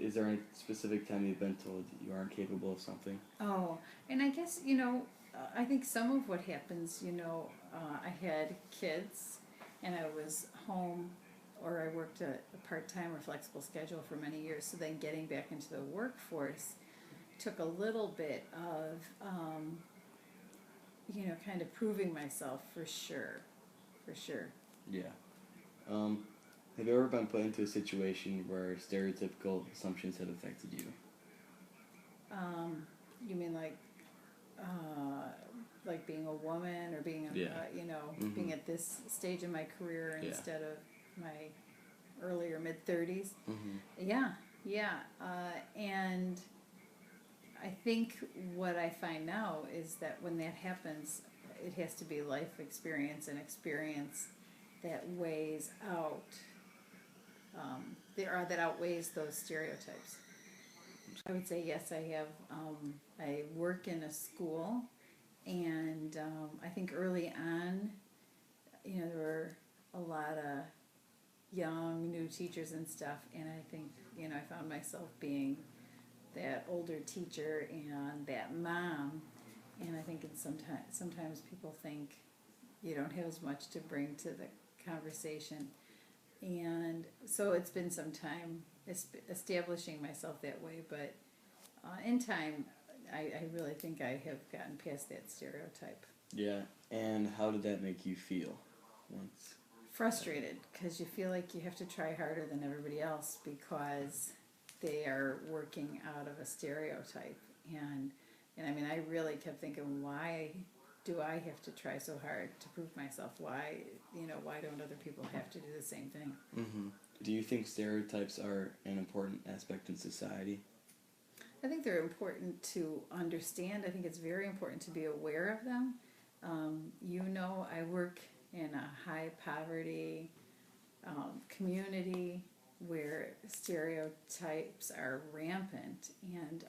is there any specific time you've been told that you aren't capable of something? Oh, and I guess, I think some of what happens, I had kids and I was home, or I worked a part-time or flexible schedule for many years. So then getting back into the workforce took a little bit of, kind of proving myself for sure. Yeah. Um, have you ever been put into a situation where stereotypical assumptions have affected you? You mean like being a woman or being, Yeah. being at this stage in my career Yeah. instead of my earlier mid-30s? Mm-hmm. Yeah. And I think what I find now is that when that happens, it has to be life experience and experience that weighs out, that outweighs those stereotypes. I would say yes, I have. I work in a school, and I think early on, there were a lot of young new teachers and stuff, and I think I found myself being that older teacher and that mom, and I think sometimes people think you don't have as much to bring to the conversation, and so it's been some time establishing myself that way, but in time, I really think I have gotten past that stereotype. Yeah. And how did that make you feel once? Frustrated, because you feel like you have to try harder than everybody else because they are working out of a stereotype. And I mean, I really kept thinking, why do I have to try so hard to prove myself? Why don't other people have to do the same thing? Mm-hmm. Do you think stereotypes are an important aspect in society? I think they're important to understand. I think it's very important to be aware of them. I work in a high poverty community where stereotypes are rampant, and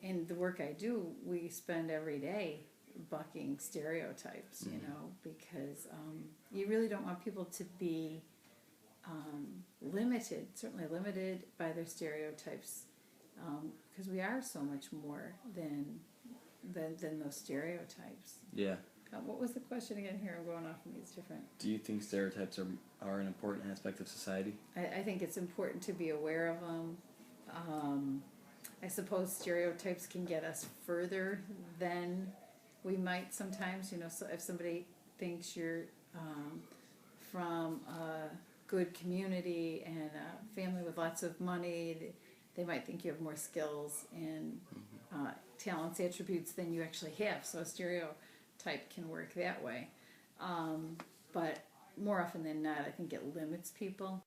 in the work I do, we spend every day bucking stereotypes, because you really don't want people to be certainly limited by their stereotypes, because we are so much more than those stereotypes. Yeah. What was the question again? Here, I'm going off on these different. Do you think stereotypes are an important aspect of society? I think it's important to be aware of them. I suppose stereotypes can get us further than we might sometimes. So if somebody thinks you're from a good community and a family with lots of money, they might think you have more skills and talents, attributes than you actually have. So a stereotype can work that way. But more often than not, I think it limits people.